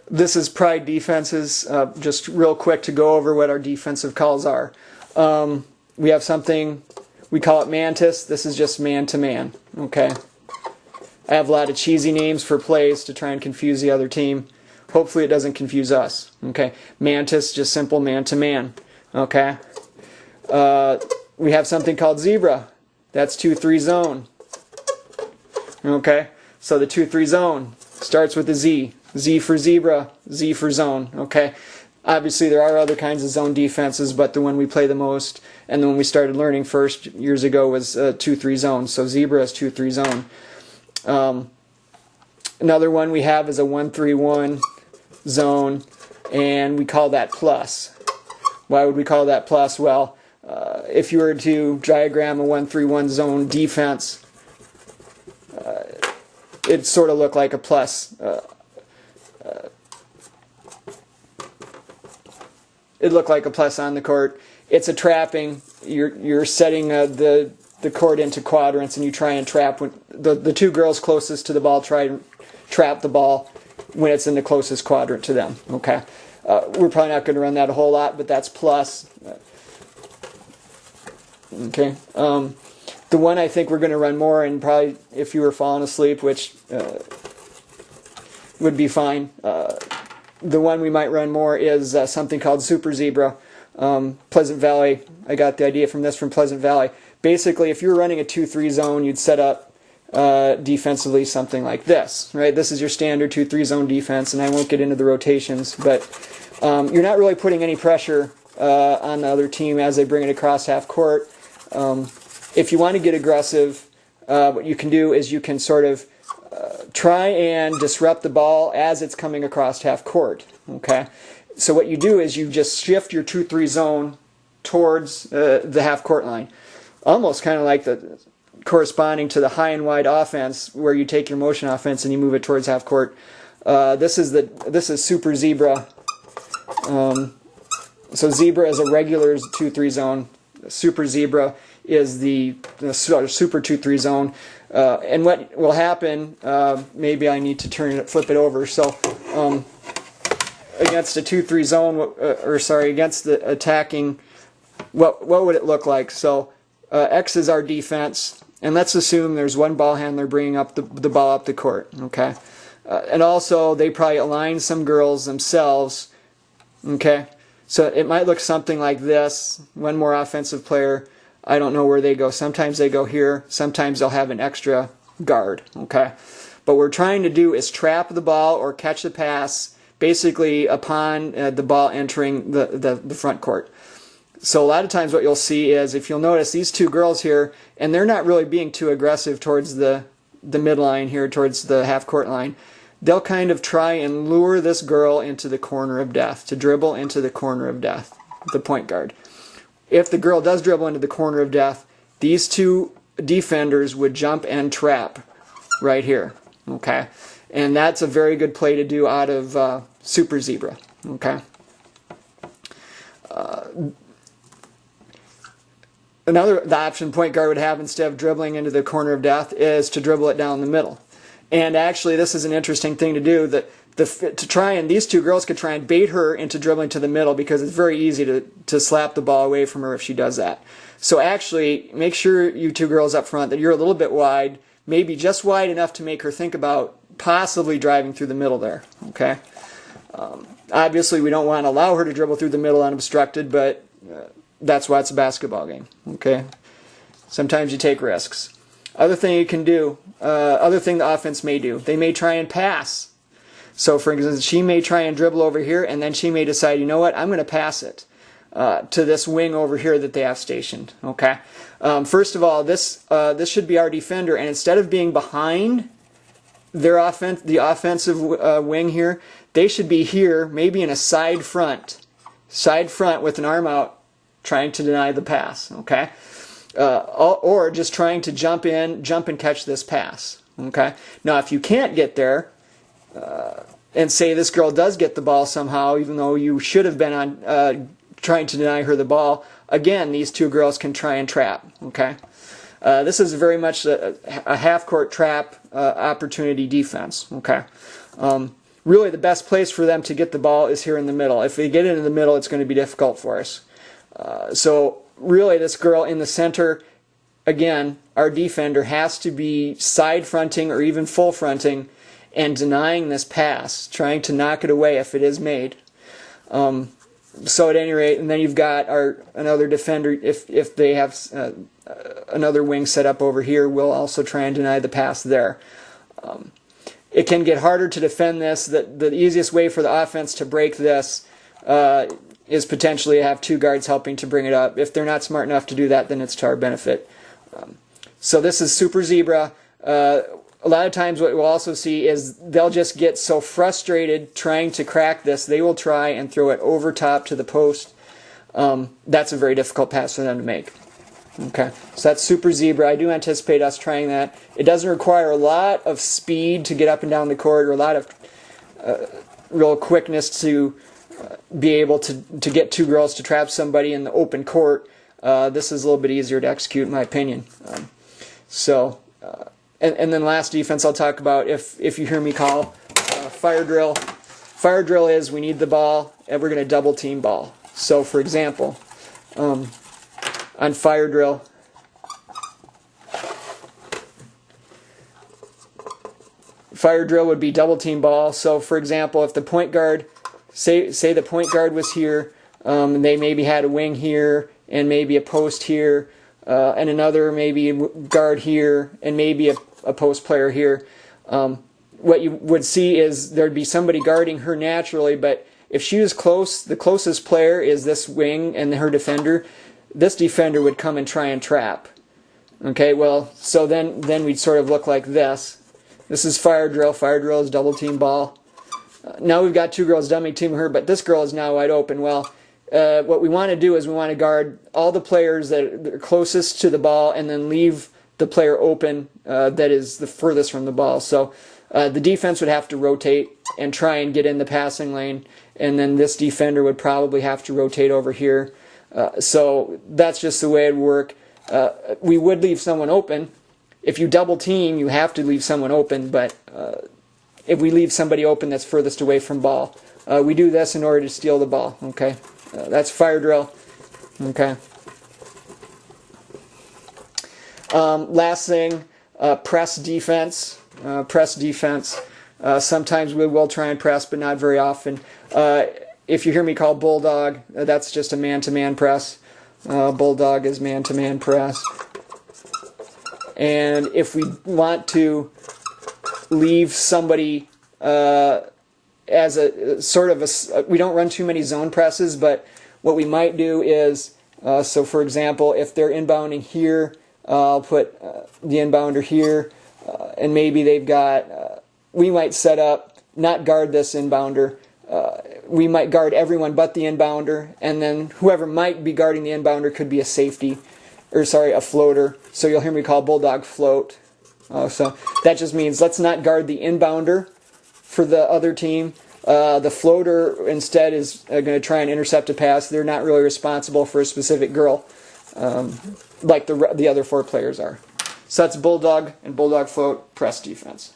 This is Pride Defenses. Just real quick to go over what our defensive calls are. We have something, we call it Mantis. This is just man-to-man, okay? I have a lot of cheesy names for plays to try and confuse the other team. Hopefully it doesn't confuse us, okay? Mantis, just simple man-to-man, okay? We have something called Zebra. That's 2-3 zone, okay? So the 2-3 zone starts with a Z. Z for zebra, Z for zone, okay? Obviously there are other kinds of zone defenses, but the one we play the most, and the one we started learning first years ago was 2-3 zone. So zebra is 2-3 zone. Another one we have is a 1-3-1 zone, and we call that plus. Why would we call that plus? Well, if you were to diagram a 1-3-1 zone defense, it'd sort of look like a plus. It'd look like a plus on the court. It's a trapping. You're setting the court into quadrants, and you try and trap when the two girls closest to the ball try and trap the ball when it's in the closest quadrant to them. Okay, we're probably not going to run that a whole lot, but that's plus. Okay, the one I think we're going to run more, and probably if you were falling asleep, which would be fine. The one we might run more is something called Super Zebra. Pleasant Valley, I got the idea from this from Pleasant Valley. Basically, if you were running a 2-3 zone, you'd set up defensively something like this. Right? This is your standard 2-3 zone defense, and I won't get into the rotations, but you're not really putting any pressure on the other team as they bring it across half court. If you want to get aggressive, what you can do is you can sort of try and disrupt the ball as it's coming across half court. Okay, so what you do is you just shift your 2-3 zone towards the half court line, almost kind of like the corresponding to the high and wide offense, where you take your motion offense and you move it towards half court. This is Super Zebra. So Zebra is a regular 2-3 zone. Super Zebra is the super 2-3 zone. And what will happen, maybe I need to flip it over. So against a 2-3 zone, against the attacking, what would it look like? So X is our defense, and let's assume there's one ball handler bringing up the ball up the court. Okay, and also they probably align some girls themselves. Okay, so it might look something like this. One more offensive player. I don't know where they go. Sometimes they go here. Sometimes they'll have an extra guard. Okay, but what we're trying to do is trap the ball or catch the pass basically upon the ball entering the front court. So a lot of times what you'll see is, if you'll notice, these two girls here, and they're not really being too aggressive towards the midline here, towards the half court line. They'll kind of try and lure this girl into the corner of death, to dribble into the corner of death, the point guard. If the girl does dribble into the corner of death, these two defenders would jump and trap right here. Okay, and that's a very good play to do out of Super Zebra. Okay. The option point guard would have, instead of dribbling into the corner of death, is to dribble it down the middle. And actually, this is an interesting thing to do. These two girls could try and bait her into dribbling to the middle, because it's very easy to slap the ball away from her if she does that. So actually, make sure, you two girls up front, that you're a little bit wide, maybe just wide enough to make her think about possibly driving through the middle there. Okay. Obviously, we don't want to allow her to dribble through the middle unobstructed, but that's why it's a basketball game. Okay. Sometimes you take risks. Other thing you can do, other thing the offense may do, they may try and pass. So, for example, she may try and dribble over here, and then she may decide, you know what, I'm going to pass it to this wing over here that they have stationed. Okay. First of all, this should be our defender, and instead of being behind the offensive wing here, they should be here, maybe in a side front with an arm out, trying to deny the pass. Okay. Or just trying to jump and catch this pass. Okay. Now, if you can't get there, and say this girl does get the ball somehow, even though you should have been on trying to deny her the ball, again, these two girls can try and trap. Okay. This is very much a half-court trap opportunity defense. Okay. really the best place for them to get the ball is here in the middle. If they get into the middle, it's going to be difficult for us. So really this girl in the center, again, our defender has to be side fronting or even full fronting and denying this pass, trying to knock it away if it is made. So at any rate, and then you've got another defender, if they have another wing set up over here, we'll also try and deny the pass there. It can get harder to defend this. The easiest way for the offense to break this is potentially to have two guards helping to bring it up. If they're not smart enough to do that, then it's to our benefit. So this is super zebra. A lot of times what we'll also see is they'll just get so frustrated trying to crack this, they will try and throw it over top to the post. That's a very difficult pass for them to make. Okay, so that's super zebra. I do anticipate us trying that. It doesn't require a lot of speed to get up and down the court, or a lot of real quickness to be able to get two girls to trap somebody in the open court. This is a little bit easier to execute, in my opinion. And then last defense I'll talk about, if you hear me call fire drill. Fire drill is we need the ball and we're going to double team ball. So for example, on fire drill, would be double team ball. So for example, if the point guard, say the point guard was here, and they maybe had a wing here and maybe a post here, and another maybe guard here and maybe a post player here, what you would see is there'd be somebody guarding her naturally, but if she was close, the closest player is this wing and her defender, this defender would come and try and trap. Okay, well, so then we'd sort of look like this. This is fire drill. Fire drill is double team ball. Now we've got two girls dummy teaming her, but this girl is now wide open. Well, what we want to do is we want to guard all the players that are closest to the ball and then leave the player open that is the furthest from the ball. So the defense would have to rotate and try and get in the passing lane, and then this defender would probably have to rotate over here. So that's just the way it would work. We would leave someone open. If you double team, you have to leave someone open, but if we leave somebody open that's furthest away from ball, we do this in order to steal the ball. Okay, that's fire drill. Okay. Last thing, press defense. Sometimes we will try and press, but not very often. If you hear me call bulldog, that's just a man-to-man press. Bulldog is man-to-man press. And if we want to leave somebody as a sort of we don't run too many zone presses, but what we might do is, so for example, if they're inbounding here, I'll put the inbounder here, and maybe they've got, we might set up, not guard this inbounder, we might guard everyone but the inbounder, and then whoever might be guarding the inbounder could be a safety, or sorry, a floater. So you'll hear me call bulldog float. So that just means let's not guard the inbounder for the other team. The floater instead is going to try and intercept a pass. They're not really responsible for a specific girl, like the other four players are. So that's bulldog and bulldog float press defense.